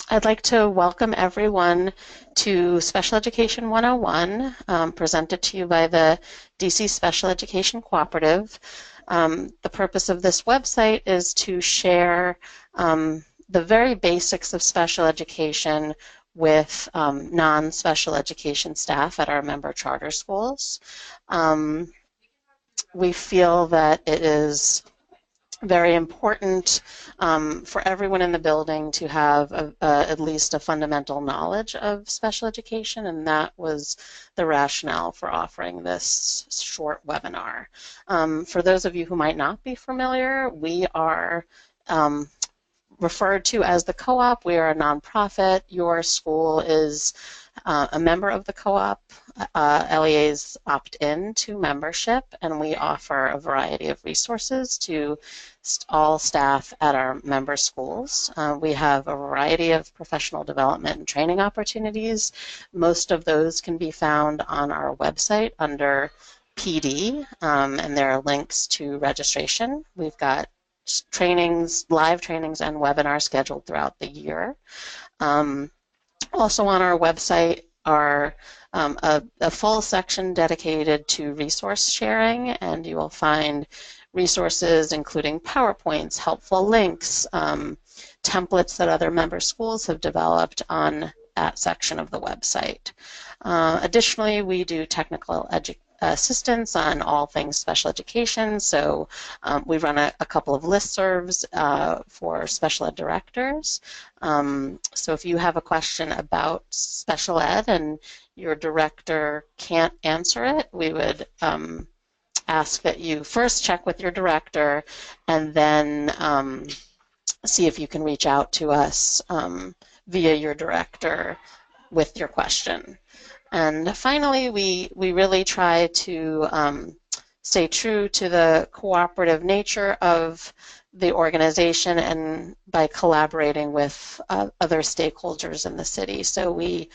I'd like to welcome everyone to Special Education 101, presented to you by the DC Special Education Cooperative. The purpose of this website is to share the very basics of special education with non-special education staff at our member charter schools. We feel that it is very important for everyone in the building to have at least a fundamental knowledge of special education, and that was the rationale for offering this short webinar. For those of you who might not be familiar, we are referred to as the co-op. We are a nonprofit. Your school is a member of the co-op. LEAs opt in to membership, and we offer a variety of resources to all staff at our member schools. We have a variety of professional development and training opportunities. Most of those can be found on our website under PD, and there are links to registration. We've got trainings, live trainings, and webinars scheduled throughout the year. Also on our website are a full section dedicated to resource sharing, and you will find resources including PowerPoints, helpful links, templates that other member schools have developed on that section of the website. Additionally, we do technical assistance on all things special education, so we run a couple of listservs for special ed directors. So if you have a question about special ed and your director can't answer it, we would ask that you first check with your director and then see if you can reach out to us via your director with your question. And finally, we really try to stay true to the cooperative nature of the organization and by collaborating with other stakeholders in the city. So we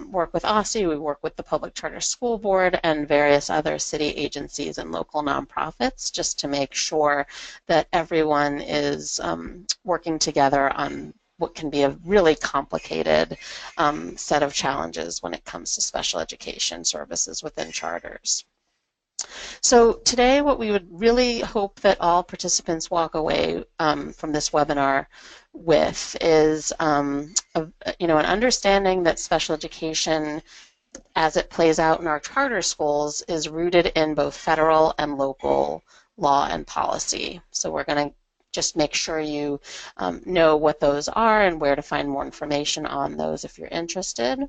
work with OSSI, we work with the Public Charter School Board and various other city agencies and local nonprofits just to make sure that everyone is working together on what can be a really complicated set of challenges when it comes to special education services within charters. So today what we would really hope that all participants walk away from this webinar with is an understanding that special education as it plays out in our charter schools is rooted in both federal and local law and policy. So we're going to just make sure you know what those are and where to find more information on those if you're interested.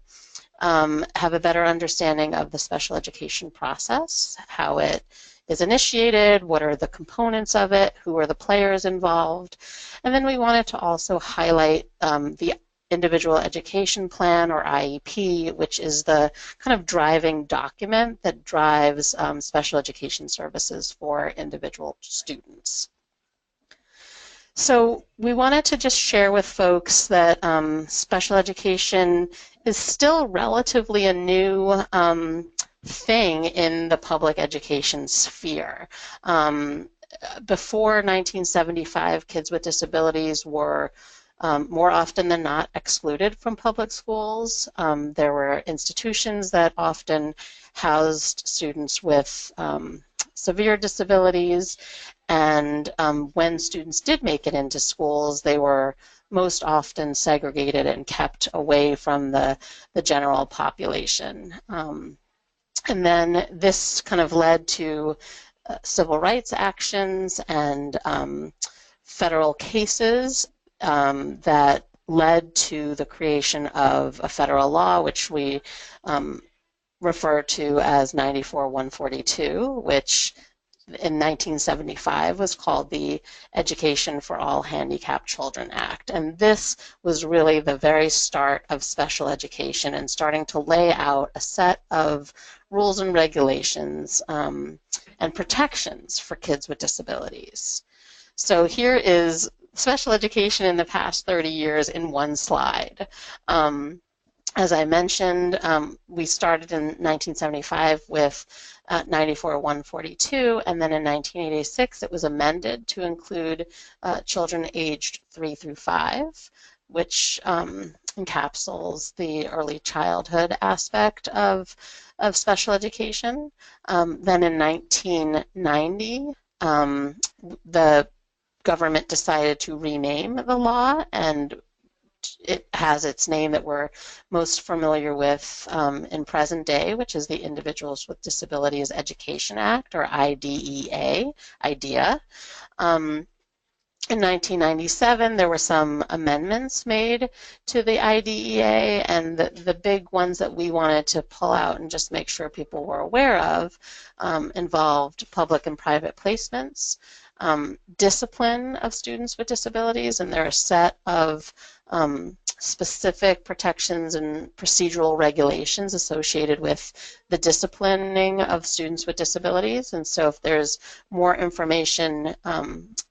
Have a better understanding of the special education process, how it is initiated, what are the components of it, who are the players involved. And then we wanted to also highlight the individual education plan, or IEP, which is the kind of driving document that drives special education services for individual students. So we wanted to just share with folks that special education is still relatively a new thing in the public education sphere. Before 1975, kids with disabilities were more often than not excluded from public schools. There were institutions that often housed students with severe disabilities, and when students did make it into schools, they were most often segregated and kept away from the general population. And then this kind of led to civil rights actions and federal cases that led to the creation of a federal law, which we refer to as 94-142, which in 1975 was called the Education for All Handicapped Children Act. And this was really the very start of special education and starting to lay out a set of rules and regulations and protections for kids with disabilities. So here is special education in the past 30 years in one slide. As I mentioned, we started in 1975 with 94-142, and then in 1986 it was amended to include children aged 3 through 5, which encapsulates the early childhood aspect of special education. Then in 1990, the government decided to rename the law, and it has its name that we're most familiar with in present day, which is the Individuals with Disabilities Education Act, or IDEA, IDEA. In 1997, there were some amendments made to the IDEA, and the big ones that we wanted to pull out and just make sure people were aware of involved public and private placements, discipline of students with disabilities, and there are a set of specific protections and procedural regulations associated with the disciplining of students with disabilities. And so if there's more information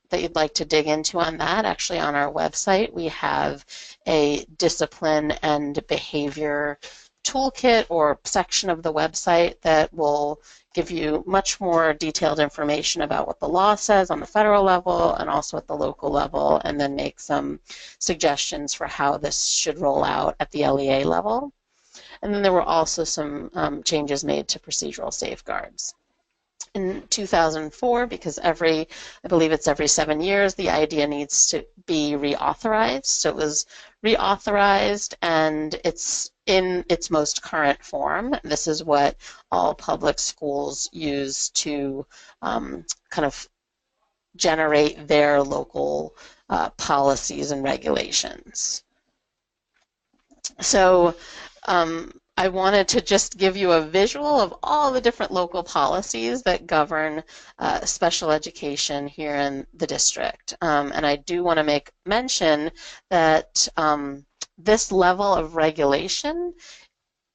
that you'd like to dig into on that, actually on our website we have a discipline and behavior toolkit or section of the website that will give you much more detailed information about what the law says on the federal level and also at the local level, and then make some suggestions for how this should roll out at the LEA level. And then there were also some changes made to procedural safeguards. In 2004, because I believe it's every 7 years, the IDEA needs to be reauthorized. So it was reauthorized, and it's in its most current form. This is what all public schools use to kind of generate their local policies and regulations. So I wanted to just give you a visual of all the different local policies that govern special education here in the district. And I do want to make mention that this level of regulation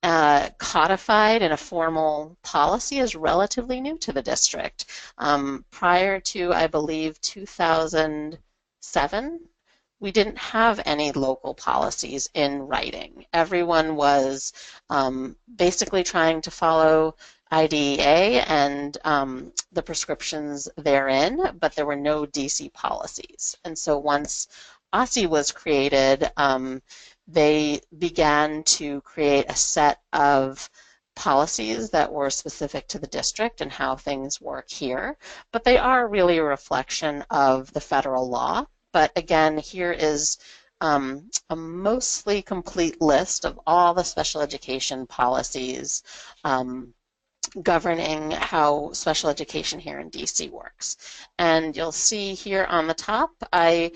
codified in a formal policy is relatively new to the district. Prior to, I believe, 2007, we didn't have any local policies in writing. Everyone was basically trying to follow IDEA and the prescriptions therein, but there were no DC policies. And so once OSSI was created, they began to create a set of policies that were specific to the district and how things work here, but they are really a reflection of the federal law. But again, here is a mostly complete list of all the special education policies governing how special education here in DC works. And you'll see here on the top, I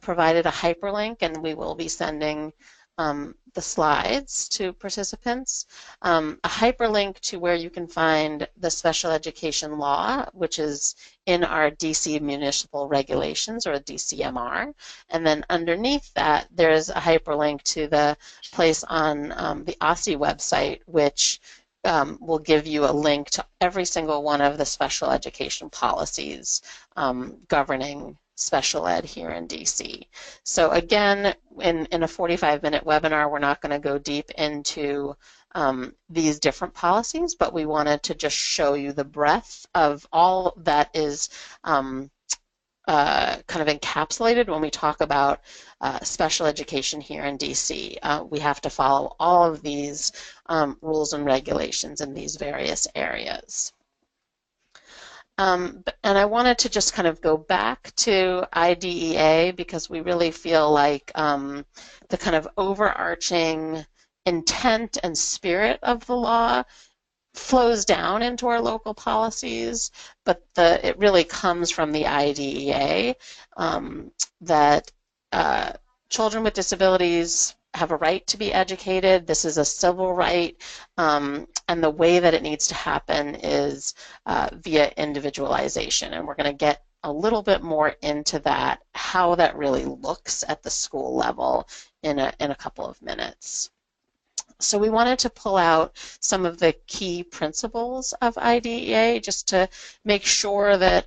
provided a hyperlink, and we will be sending the slides to participants, a hyperlink to where you can find the special education law, which is in our DC municipal regulations, or DCMR, and then underneath that there's a hyperlink to the place on the OSSI website, which will give you a link to every single one of the special education policies governing special ed here in DC. So again, in a 45-minute webinar, we're not going to go deep into these different policies, but we wanted to just show you the breadth of all that is kind of encapsulated when we talk about special education here in DC. We have to follow all of these rules and regulations in these various areas. And I wanted to just kind of go back to IDEA because we really feel like the kind of overarching intent and spirit of the law flows down into our local policies, but it really comes from the IDEA that children with disabilities have a right to be educated. This is a civil right, and the way that it needs to happen is via individualization, and we're going to get a little bit more into that, how that really looks at the school level in a couple of minutes. So we wanted to pull out some of the key principles of IDEA just to make sure that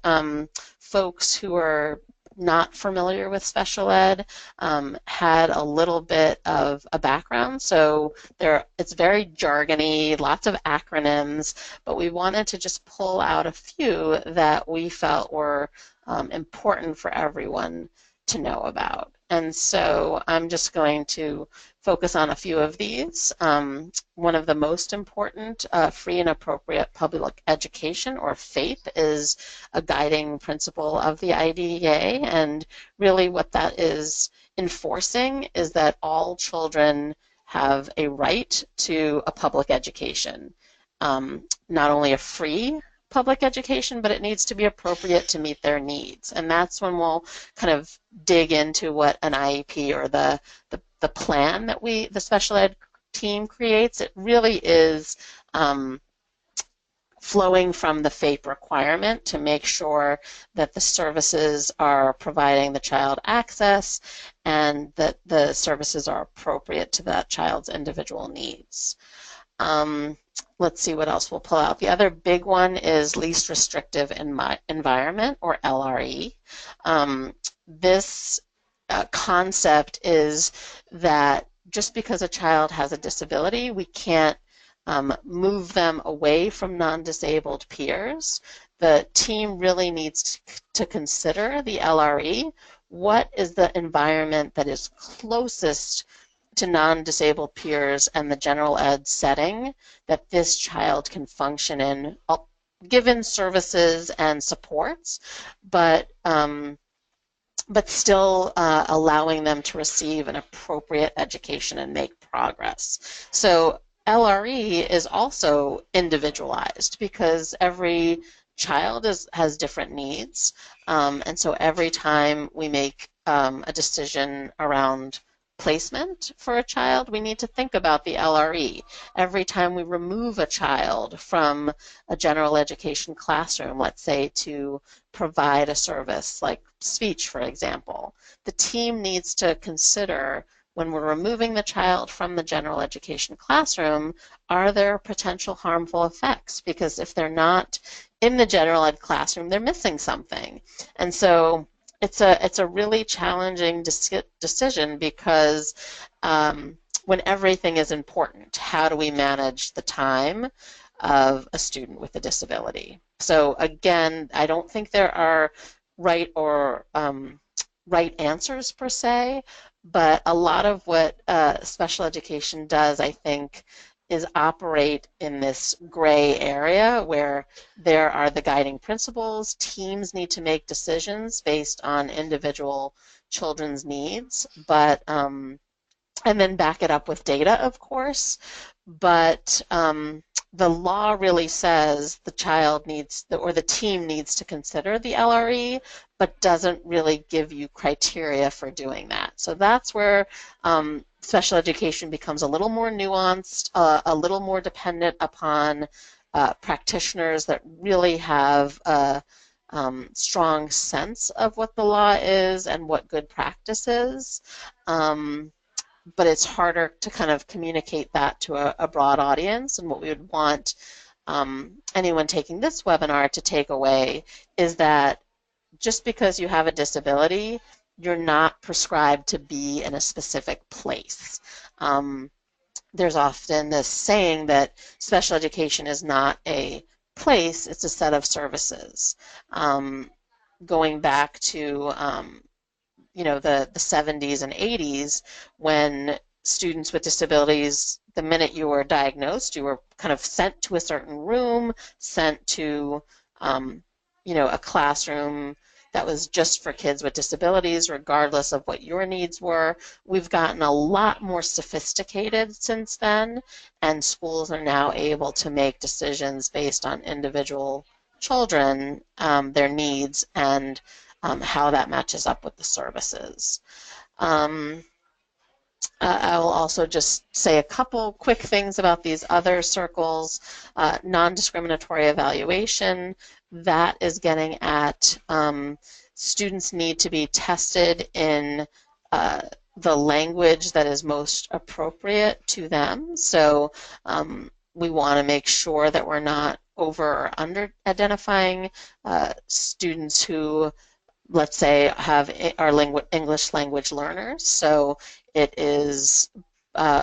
folks who are not familiar with special ed, had a little bit of a background. So it's very jargony, lots of acronyms, but we wanted to just pull out a few that we felt were important for everyone to know about. And so I'm just going to focus on a few of these. One of the most important, free and appropriate public education, or FAPE, is a guiding principle of the IDEA, and really what that is enforcing is that all children have a right to a public education. Not only a free public education, but it needs to be appropriate to meet their needs. And that's when we'll kind of dig into what an IEP, or the plan that the special ed team creates. It really is flowing from the FAPE requirement to make sure that the services are providing the child access and that the services are appropriate to that child's individual needs. Let's see what else we'll pull out. The other big one is least restrictive environment, or LRE. This concept is that just because a child has a disability, we can't move them away from non-disabled peers. The team really needs to consider the LRE. What is the environment that is closest to non-disabled peers and the general ed setting that this child can function in, given services and supports, but still allowing them to receive an appropriate education and make progress. So LRE is also individualized because every child has different needs, and so every time we make a decision around placement for a child, we need to think about the LRE. Every time we remove a child from a general education classroom, let's say to provide a service like speech, for example, the team needs to consider, when we're removing the child from the general education classroom, are there potential harmful effects? Because if they're not in the general ed classroom, they're missing something. And so it's a really challenging decision because when everything is important, how do we manage the time of a student with a disability? So again, I don't think there are right answers per se, but a lot of what special education does, I think, is operate in this gray area where there are the guiding principles. Teams need to make decisions based on individual children's needs, but and then back it up with data, of course. But the law really says the child needs, or the team needs to consider the LRE, but doesn't really give you criteria for doing that. So that's where special education becomes a little more nuanced, a little more dependent upon practitioners that really have a strong sense of what the law is and what good practice is. But it's harder to kind of communicate that to a broad audience. And what we would want anyone taking this webinar to take away is that just because you have a disability, you're not prescribed to be in a specific place. There's often this saying that special education is not a place, it's a set of services. Going back to the 70s and 80s, when students with disabilities, the minute you were diagnosed, you were kind of sent to a certain room, sent to a classroom that was just for kids with disabilities, regardless of what your needs were. We've gotten a lot more sophisticated since then, and schools are now able to make decisions based on individual children, their needs, and how that matches up with the services. I will also just say a couple quick things about these other circles. Non-discriminatory evaluation, that is getting at students need to be tested in the language that is most appropriate to them. So we want to make sure that we're not over or under identifying students who let's say, have our English language learners. So it is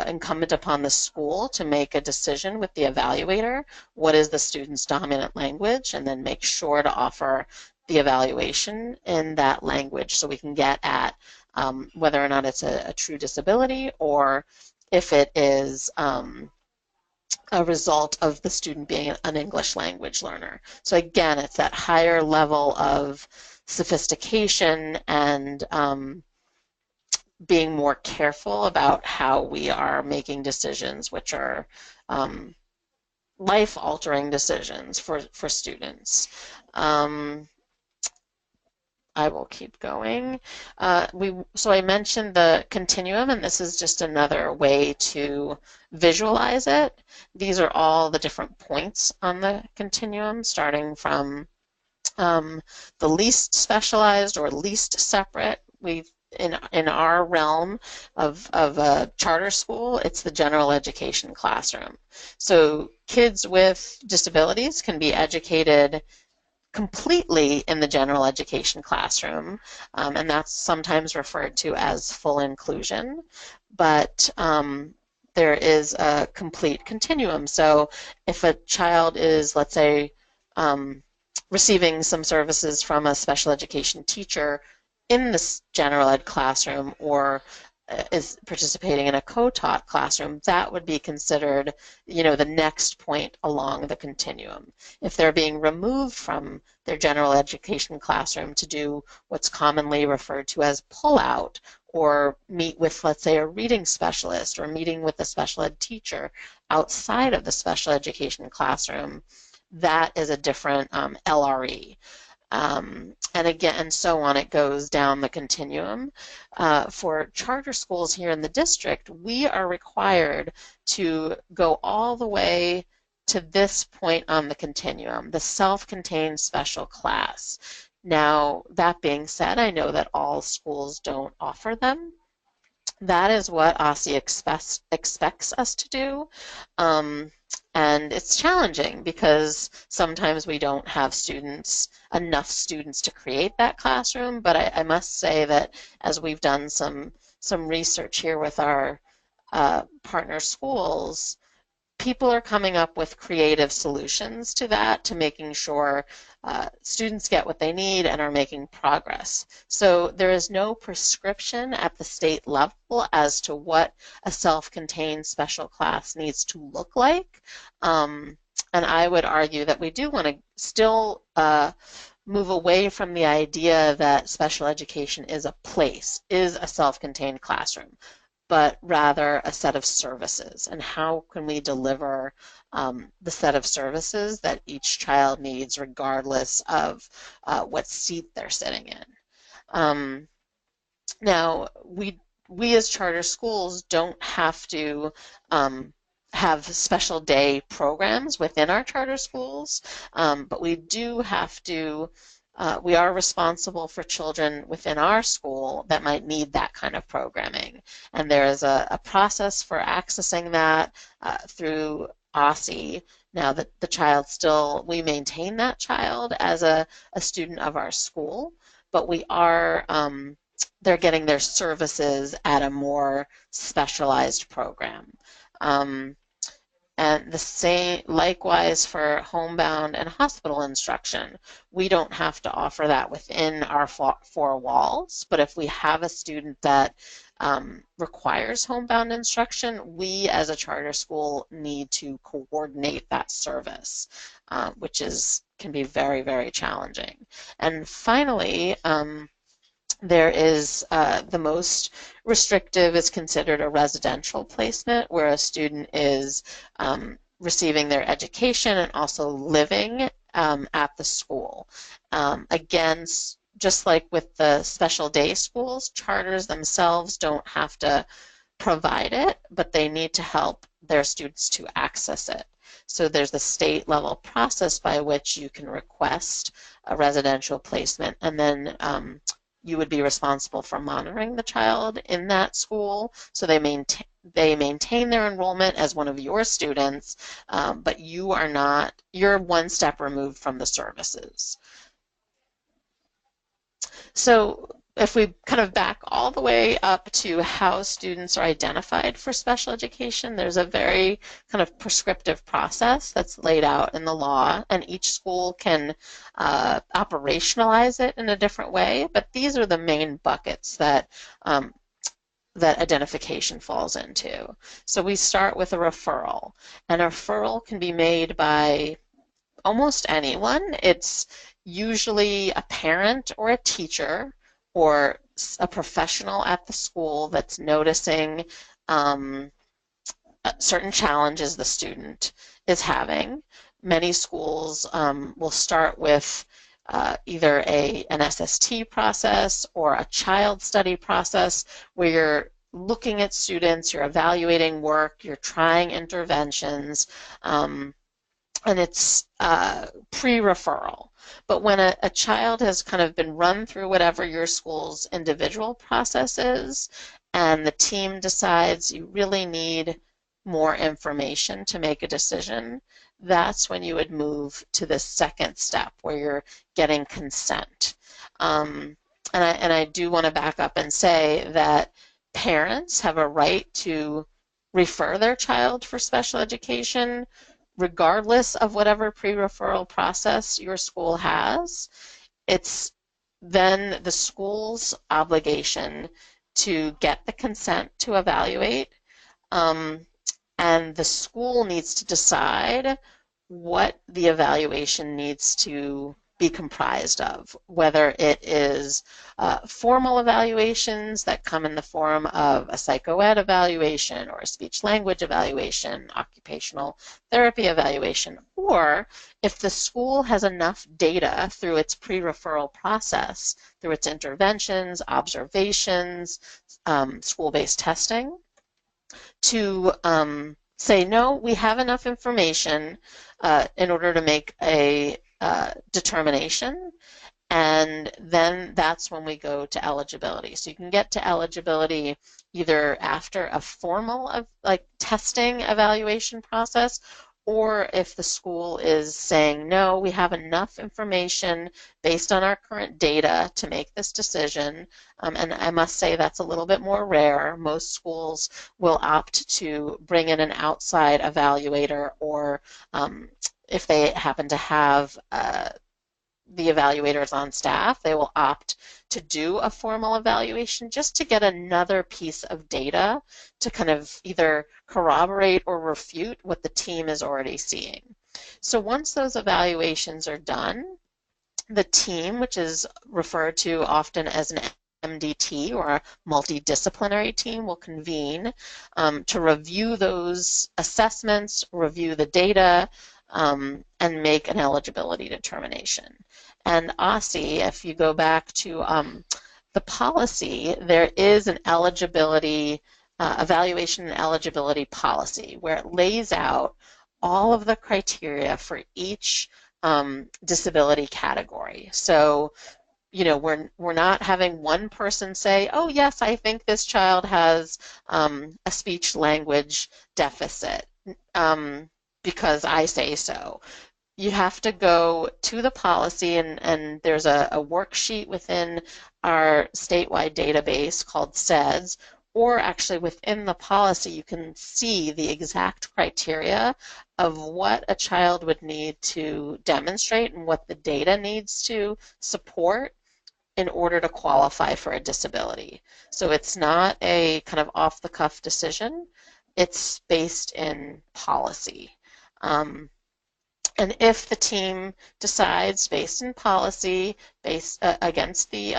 incumbent upon the school to make a decision with the evaluator. What is the student's dominant language? And then make sure to offer the evaluation in that language so we can get at whether or not it's a true disability or if it is a result of the student being an English language learner. So again, it's that higher level of sophistication and being more careful about how we are making decisions, which are life-altering decisions for students. I will keep going. So I mentioned the continuum, and this is just another way to visualize it. These are all the different points on the continuum, starting from the least specialized or least separate. In our realm of a charter school, it's the general education classroom. So kids with disabilities can be educated completely in the general education classroom, and that's sometimes referred to as full inclusion, but there is a complete continuum. So if a child is, let's say, receiving some services from a special education teacher in this general ed classroom or is participating in a co-taught classroom, that would be considered, the next point along the continuum. If they're being removed from their general education classroom to do what's commonly referred to as pull-out or meet with, let's say, a reading specialist or meeting with a special ed teacher outside of the special education classroom, that is a different LRE. And again, and so on, it goes down the continuum. For charter schools here in the district, we are required to go all the way to this point on the continuum, the self-contained special class. Now, that being said, I know that all schools don't offer them. That is what OSSI expects us to do. And it's challenging because sometimes we don't have enough students to create that classroom, but I must say that as we've done some research here with our partner schools, people are coming up with creative solutions to that, to making sure students get what they need and are making progress. So there is no prescription at the state level as to what a self-contained special class needs to look like. And I would argue that we do want to still move away from the idea that special education is a self-contained classroom, but rather a set of services, and how can we deliver the set of services that each child needs regardless of what seat they're sitting in. Now, we as charter schools don't have to have special day programs within our charter schools, but we do have to we are responsible for children within our school that might need that kind of programming. And there is a process for accessing that through OSSI. Now that we maintain that child as a student of our school, but they're getting their services at a more specialized program. And the same, likewise for homebound and hospital instruction. We don't have to offer that within our four walls, but if we have a student that requires homebound instruction, we as a charter school need to coordinate that service, which can be very, very challenging. And finally, there is the most restrictive is considered a residential placement, where a student is receiving their education and also living at the school. Again, just like with the special day schools, charters themselves don't have to provide it, but they need to help their students to access it. So there's a state level process by which you can request a residential placement, and then you would be responsible for monitoring the child in that school, so they maintain their enrollment as one of your students, but you're one step removed from the services. So if we kind of back all the way up to how students are identified for special education, there's a very kind of prescriptive process that's laid out in the law, and each school can operationalize it in a different way, but these are the main buckets um, that identification falls into. So we start with a referral, and a referral can be made by almost anyone. It's usually a parent or a teacher or a professional at the school that's noticing um, certain challenges the student is having. Many schools will start with either an SST process or a child study process where you're looking at students, you're evaluating work, you're trying interventions. And it's pre-referral. But when a child has kind of been run through whatever your school's individual process is, and the team decides you really need more information to make a decision, that's when you would move to the second step where you're getting consent. And I do want to back up and say that parents have a right to refer their child for special education regardless of whatever pre-referral process your school has. It's then the school's obligation to get the consent to evaluate, um, and the school needs to decide what the evaluation needs to be comprised of, whether it is formal evaluations that come in the form of a psychoed evaluation or a speech language evaluation, occupational therapy evaluation, or if the school has enough data through its pre-referral process, through its interventions, observations, school-based testing, to say, no, we have enough information in order to make a determination, and then that's when we go to eligibility. So you can get to eligibility either after a formal like testing evaluation process, or if the school is saying, no, we have enough information based on our current data to make this decision. And I must say that's a little bit more rare. Most schools will opt to bring in an outside evaluator, or if they happen to have the evaluators on staff, they will opt to do a formal evaluation just to get another piece of data to kind of either corroborate or refute what the team is already seeing. So once those evaluations are done, the team, which is referred to often as an MDT or a multidisciplinary team, will convene to review those assessments, review the data, and make an eligibility determination. And OSSI, if you go back to the policy, there is an eligibility, evaluation and eligibility policy where it lays out all of the criteria for each disability category. So, you know, we're not having one person say, oh yes, I think this child has a speech language deficit because I say so. You have to go to the policy, and there's a worksheet within our statewide database called SEDS, or actually within the policy you can see the exact criteria of what a child would need to demonstrate and what the data needs to support in order to qualify for a disability. So it's not a kind of off-the-cuff decision. It's based in policy. And if the team decides, based in policy, based against the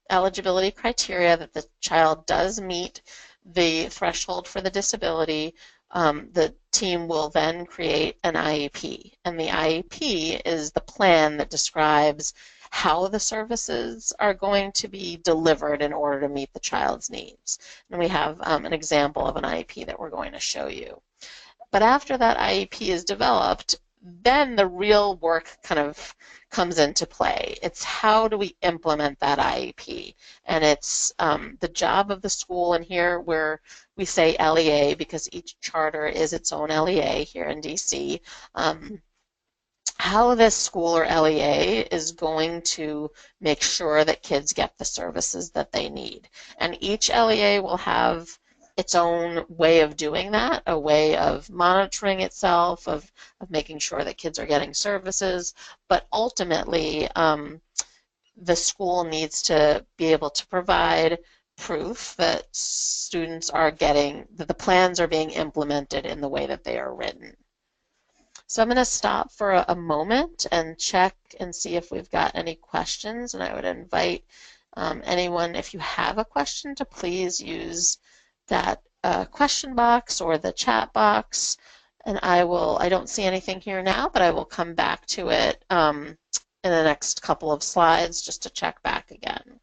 eligibility criteria, that the child does meet the threshold for the disability, the team will then create an IEP. And the IEP is the plan that describes how the services are going to be delivered in order to meet the child's needs. And we have an example of an IEP that we're going to show you. But after that IEP is developed, then the real work kind of comes into play. It's how do we implement that IEP? And it's the job of the school, and here where we say LEA because each charter is its own LEA here in DC. how this school or LEA is going to make sure that kids get the services that they need. And each LEA will have its own way of doing that, a way of monitoring itself, of making sure that kids are getting services. But ultimately, the school needs to be able to provide proof that students are getting, that the plans are being implemented in the way that they are written. So I'm going to stop for a moment and check and see if we've got any questions. And I would invite anyone, if you have a question, to please use that question box or the chat box. And I don't see anything here now, but I will come back to it in the next couple of slides just to check back again.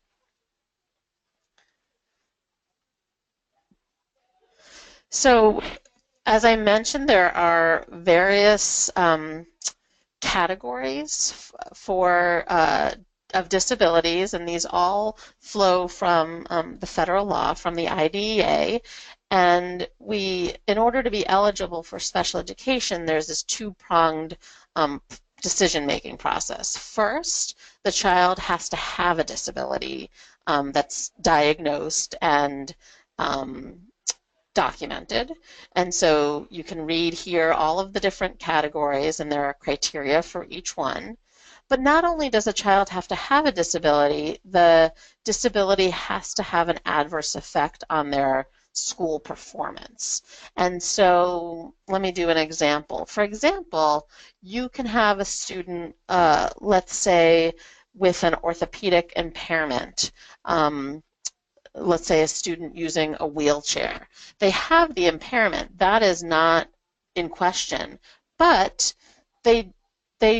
So as I mentioned, there are various categories for of disabilities, and these all flow from the federal law, from the IDEA. And in order to be eligible for special education, there's this two-pronged decision-making process. First, the child has to have a disability that's diagnosed and documented. And so you can read here all of the different categories, and there are criteria for each one. But not only does a child have to have a disability, the disability has to have an adverse effect on their school performance. And so let me do an example. For example, you can have a student, let's say, with an orthopedic impairment. Let's say a student using a wheelchair. They have the impairment. That is not in question, but they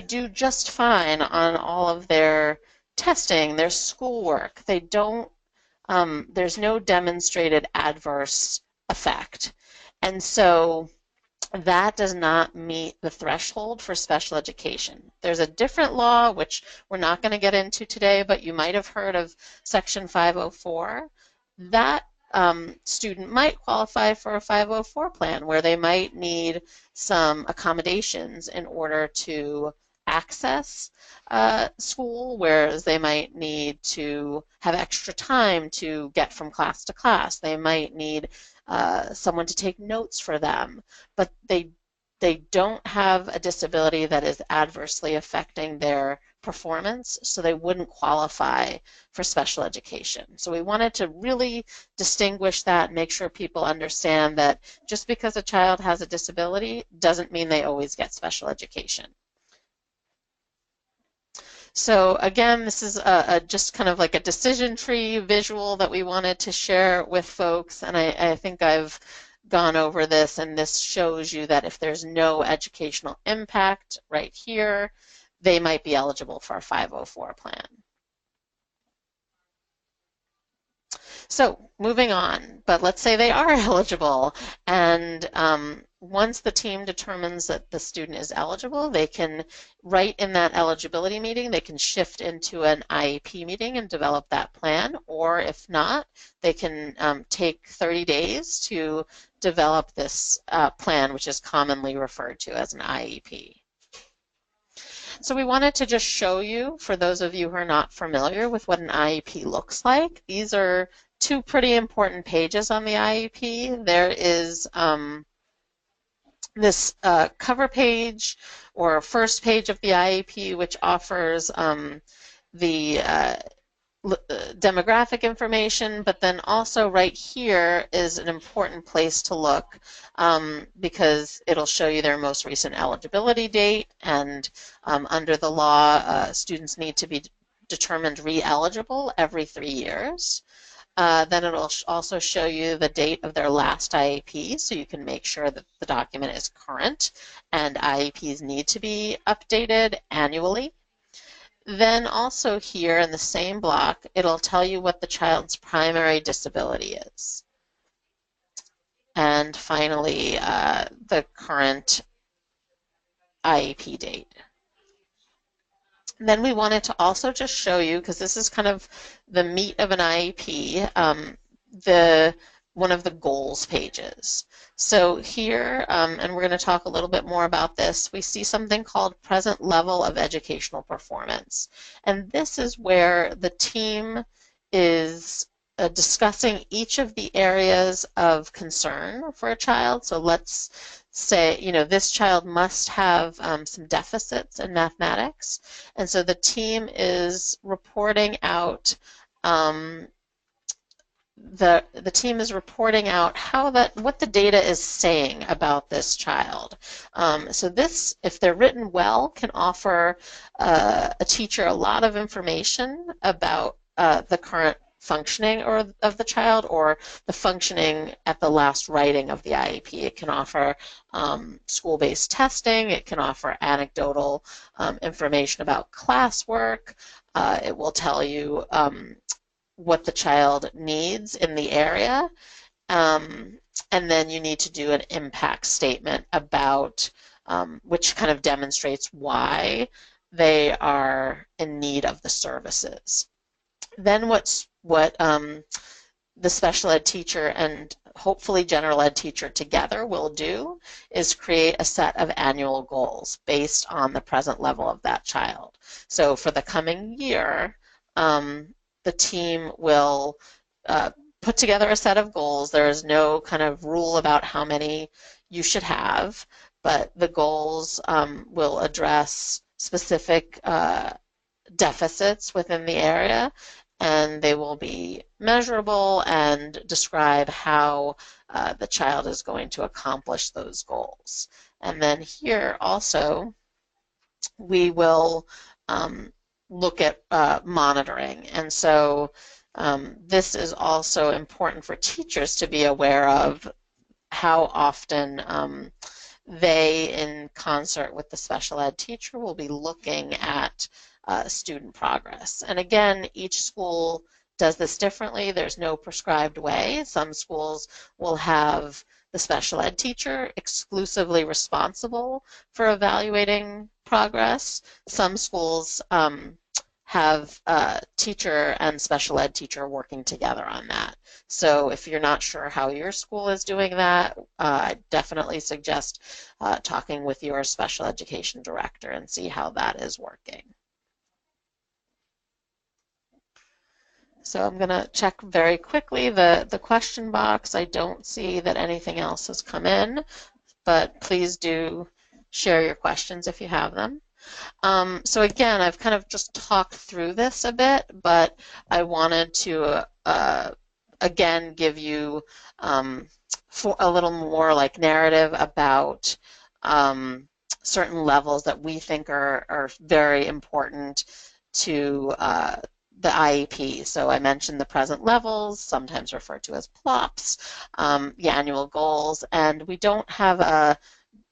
do just fine on all of their testing, their schoolwork. They don't, there's no demonstrated adverse effect. And so that does not meet the threshold for special education. There's a different law, which we're not going to get into today, but you might have heard of Section 504. That student might qualify for a 504 plan where they might need some accommodations in order to access school, whereas they might need to have extra time to get from class to class. They might need someone to take notes for them, but they don't have a disability that is adversely affecting their performance, so they wouldn't qualify for special education. So we wanted to really distinguish that, make sure people understand that just because a child has a disability doesn't mean they always get special education. So again, this is just kind of like a decision tree visual that we wanted to share with folks, and I think I've gone over this, and this shows you that if there's no educational impact right here, they might be eligible for a 504 plan. So moving on, but let's say they are eligible, and once the team determines that the student is eligible, they can, right in that eligibility meeting, they can shift into an IEP meeting and develop that plan, or if not, they can take 30 days to develop this plan, which is commonly referred to as an IEP. So we wanted to just show you, for those of you who are not familiar with what an IEP looks like, these are two pretty important pages on the IEP. There is this cover page or first page of the IEP, which offers the demographic information, but then also right here is an important place to look because it'll show you their most recent eligibility date, and under the law, students need to be determined re-eligible every 3 years. Then it'll also show you the date of their last IEP, so you can make sure that the document is current, and IEPs need to be updated annually. Then also here in the same block, it'll tell you what the child's primary disability is. And finally, the current IEP date. And then we wanted to also just show you, because this is kind of the meat of an IEP, the one of the goals pages. So here, and we're going to talk a little bit more about this, we see something called present level of educational performance. And this is where the team is discussing each of the areas of concern for a child. So let's say, this child must have some deficits in mathematics. And so the team is reporting out the team is reporting out what the data is saying about this child. So this, if they're written well, can offer a teacher a lot of information about the current functioning of the child, or the functioning at the last writing of the IEP. It can offer school-based testing. It can offer anecdotal information about classwork. It will tell you what the child needs in the area, and then you need to do an impact statement about which kind of demonstrates why they are in need of the services. Then what the special ed teacher and hopefully general ed teacher together will do is create a set of annual goals based on the present level of that child. So for the coming year, the team will put together a set of goals. There is no kind of rule about how many you should have, but the goals will address specific deficits within the area, and they will be measurable and describe how the child is going to accomplish those goals. And then here also we will look at monitoring. And so this is also important for teachers to be aware of, how often they, in concert with the special ed teacher, will be looking at student progress. And again, each school does this differently. There's no prescribed way. Some schools will have the special ed teacher exclusively responsible for evaluating progress. Some schools have teacher and special ed teacher working together on that. So if you're not sure how your school is doing that, I definitely suggest talking with your special education director and see how that is working. So I'm going to check very quickly the question box. I don't see that anything else has come in, but please do share your questions if you have them. So again, I've kind of just talked through this a bit, but I wanted to again give you for a little more like narrative about certain levels that we think are very important to the IEP. So I mentioned the present levels, sometimes referred to as PLOPs, the annual goals, and we don't have a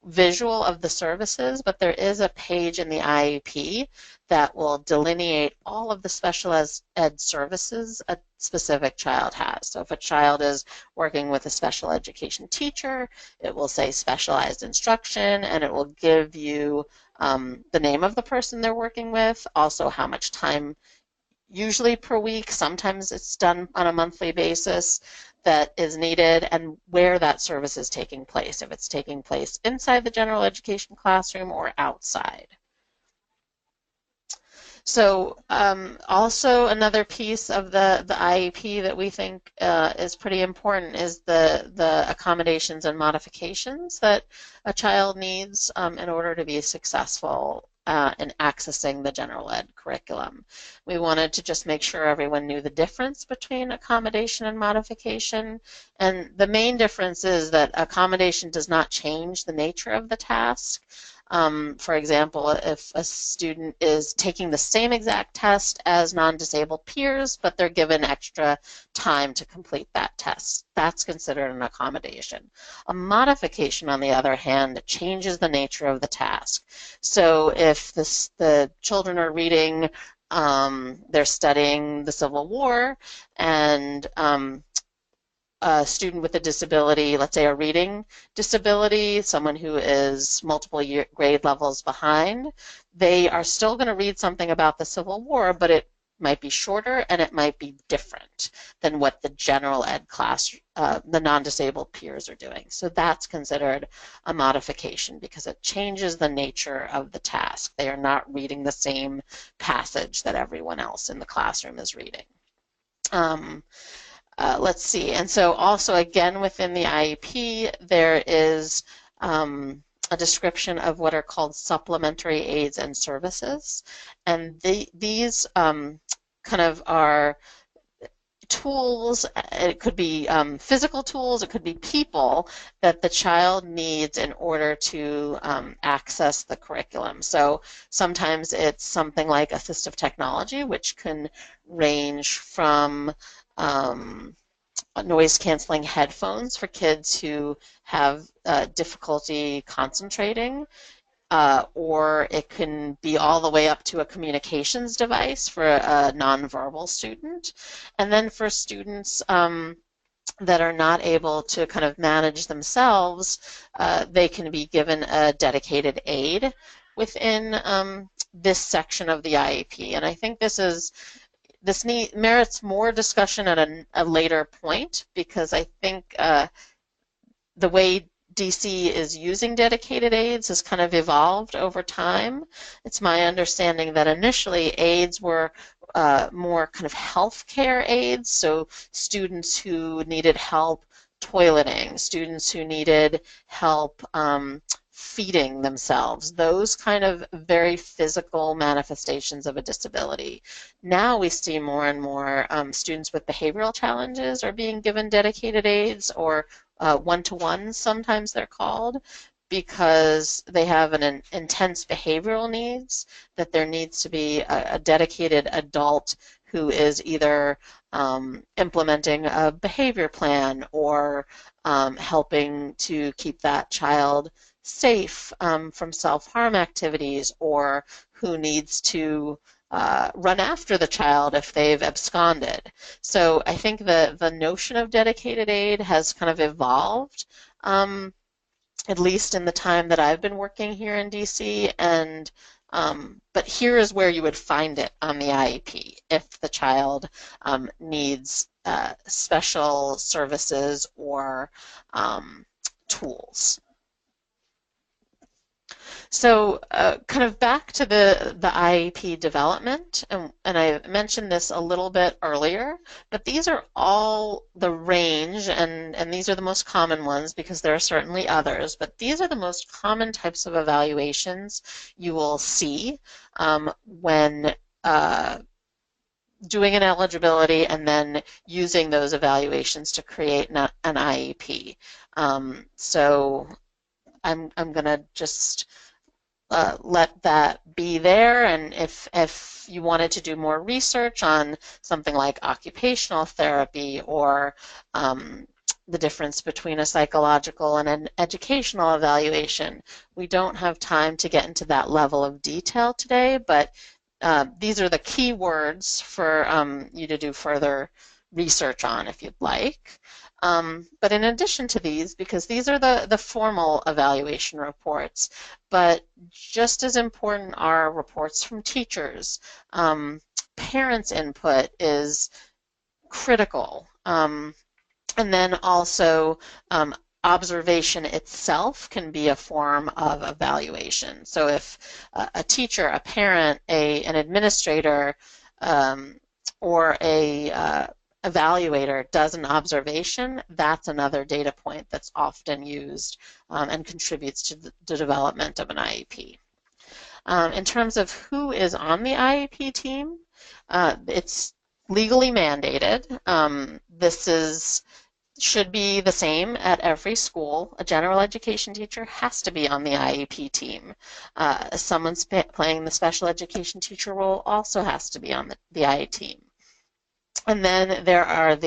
visual of the services, but there is a page in the IEP that will delineate all of the special ed services a specific child has. So if a child is working with a special education teacher, it will say specialized instruction, and it will give you the name of the person they're working with, also how much time, usually per week, sometimes it's done on a monthly basis, that is needed, and where that service is taking place, if it's taking place inside the general education classroom or outside. So also another piece of the IEP that we think is pretty important is the accommodations and modifications that a child needs in order to be successful in accessing the general ed curriculum. We wanted to just make sure everyone knew the difference between accommodation and modification. And the main difference is that accommodation does not change the nature of the task. For example, if a student is taking the same exact test as non-disabled peers, but they're given extra time to complete that test, that's considered an accommodation. A modification, on the other hand, changes the nature of the task. So if the children are reading, they're studying the Civil War, and a student with a disability, let's say a reading disability, someone who is multiple grade levels behind, they are still going to read something about the Civil War, but it might be shorter and it might be different than what the general ed class, the non-disabled peers are doing. So that's considered a modification because it changes the nature of the task. They are not reading the same passage that everyone else in the classroom is reading. Let's see, and so also again within the IEP there is a description of what are called supplementary aids and services, and these kind of are tools. It could be physical tools, it could be people that the child needs in order to access the curriculum. So sometimes it's something like assistive technology, which can range from noise canceling headphones for kids who have difficulty concentrating, or it can be all the way up to a communications device for a nonverbal student. And then for students that are not able to kind of manage themselves, they can be given a dedicated aid within this section of the IEP. And I think this merits more discussion at a later point, because I think the way DC is using dedicated aids has kind of evolved over time. It's my understanding that initially aids were more kind of healthcare aids, so students who needed help toileting, students who needed help feeding themselves, those kind of very physical manifestations of a disability. Now we see more and more students with behavioral challenges are being given dedicated aids, or one-to-ones sometimes they're called, because they have an intense behavioral needs, that there needs to be a dedicated adult who is either implementing a behavior plan or helping to keep that child safe from self-harm activities, or who needs to run after the child if they've absconded. So I think the notion of dedicated aid has kind of evolved, at least in the time that I've been working here in DC, and but here is where you would find it on the IEP if the child needs special services or tools. So kind of back to the IEP development, and I mentioned this a little bit earlier, but these are all the range, and these are the most common ones because there are certainly others, but these are the most common types of evaluations you will see when doing an eligibility and then using those evaluations to create an IEP. So I'm going to just let that be there, and if you wanted to do more research on something like occupational therapy or the difference between a psychological and an educational evaluation, we don't have time to get into that level of detail today, but these are the key words for you to do further research on if you'd like. But in addition to these, because these are the formal evaluation reports, but just as important are reports from teachers. Parents' input is critical. And then also observation itself can be a form of evaluation. So if a teacher, a parent, an administrator, or a evaluator does an observation, that's another data point that's often used and contributes to the development of an IEP. In terms of who is on the IEP team, it's legally mandated. This should be the same at every school. A general education teacher has to be on the IEP team. Someone playing the special education teacher role also has to be on the IA team. And then there are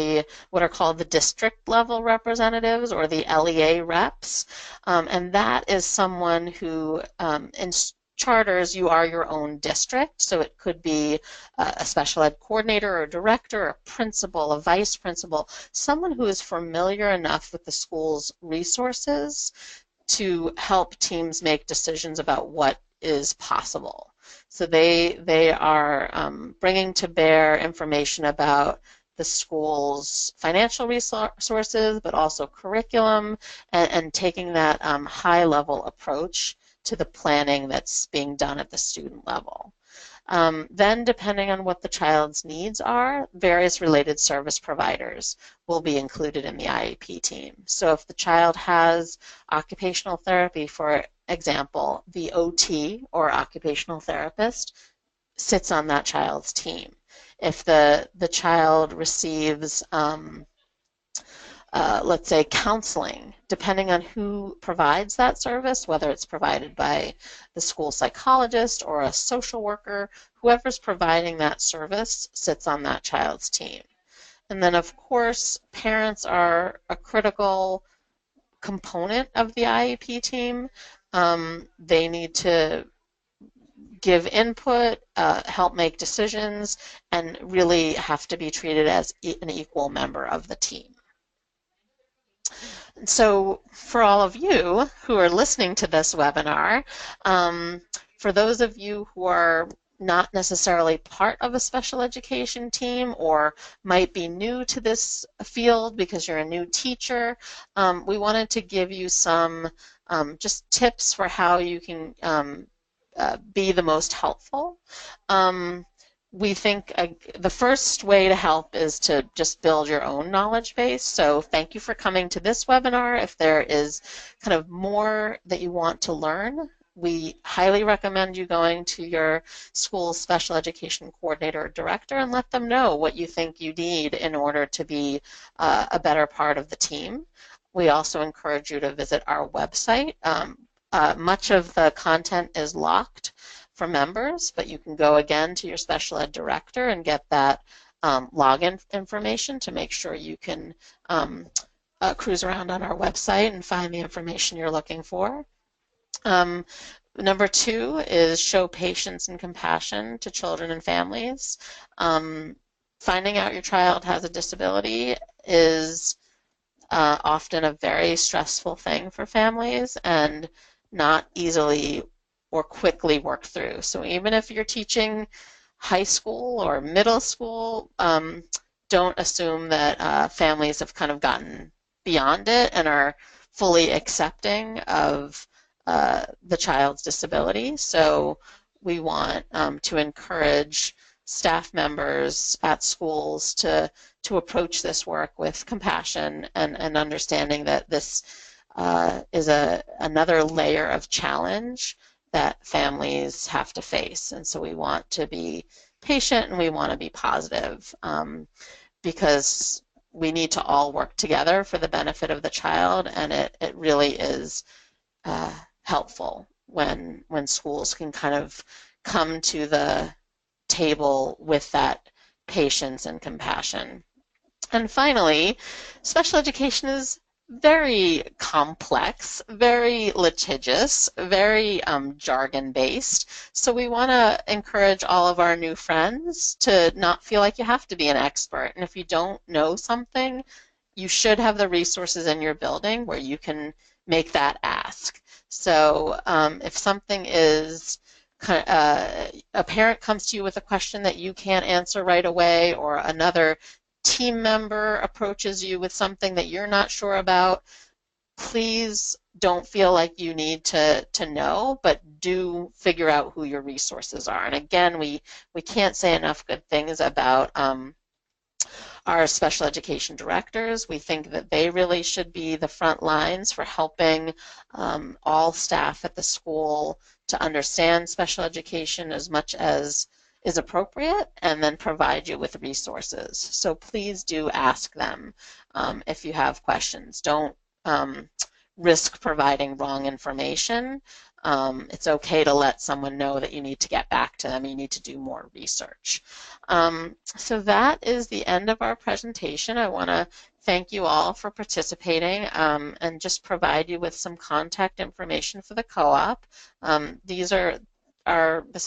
what are called the district level representatives, or the LEA reps, and that is someone who in charters you are your own district, so it could be a special ed coordinator or director, a principal, a vice principal, someone who is familiar enough with the school's resources to help teams make decisions about what is possible. So they are bringing to bear information about the school's financial resources, but also curriculum, and taking that high-level approach to the planning that's being done at the student level. Then, depending on what the child's needs are, various related service providers will be included in the IEP team. So if the child has occupational therapy, for example, the OT or occupational therapist sits on that child's team. If the child receives let's say counseling, depending on who provides that service, whether it's provided by the school psychologist or a social worker, whoever's providing that service sits on that child's team. And then, of course, parents are a critical component of the IEP team. They need to give input, help make decisions, and really have to be treated as an equal member of the team. So for all of you who are listening to this webinar, for those of you who are not necessarily part of a special education team or might be new to this field because you're a new teacher, we wanted to give you some just tips for how you can be the most helpful. We think the first way to help is to just build your own knowledge base. So thank you for coming to this webinar. If there is kind of more that you want to learn, we highly recommend you going to your school's special education coordinator or director and let them know what you think you need in order to be a better part of the team. We also encourage you to visit our website. Much of the content is locked for members, but you can go again to your special ed director and get that login information to make sure you can cruise around on our website and find the information you're looking for. Number 2 is show patience and compassion to children and families. Finding out your child has a disability is often a very stressful thing for families and not easily or quickly work through. So even if you're teaching high school or middle school, don't assume that families have kind of gotten beyond it and are fully accepting of the child's disability. So we want to encourage staff members at schools to approach this work with compassion and understanding that this is another layer of challenge that families have to face. And so we want to be patient and we want to be positive because we need to all work together for the benefit of the child, and it really is helpful when schools can kind of come to the table with that patience and compassion. And finally, special education is very complex, very litigious, very jargon-based. So we want to encourage all of our new friends to not feel like you have to be an expert. And if you don't know something, you should have the resources in your building where you can make that ask. So if something is a parent comes to you with a question that you can't answer right away, or another team member approaches you with something that you're not sure about, please don't feel like you need to know, but do figure out who your resources are. And again, we can't say enough good things about our special education directors. We think that they really should be the front lines for helping all staff at the school to understand special education as much as is appropriate and then provide you with resources. So please do ask them if you have questions. Don't risk providing wrong information. It's okay to let someone know that you need to get back to them. You need to do more research. So that is the end of our presentation. I want to thank you all for participating and just provide you with some contact information for the co-op. This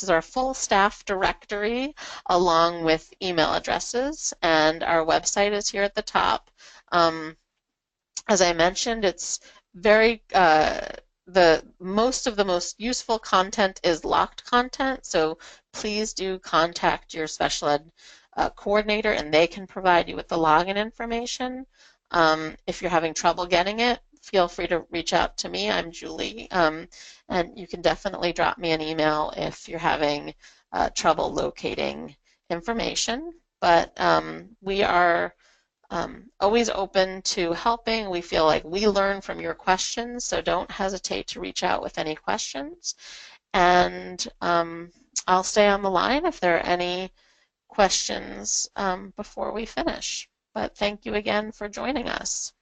is our full staff directory along with email addresses, and our website is here at the top. As I mentioned, it's very most of the most useful content is locked content, so please do contact your special ed coordinator and they can provide you with the login information. If you're having trouble getting it, feel free to reach out to me. I'm Julie, and you can definitely drop me an email if you're having trouble locating information. But we are always open to helping. We feel like we learn from your questions, so don't hesitate to reach out with any questions. And I'll stay on the line if there are any questions before we finish. But thank you again for joining us.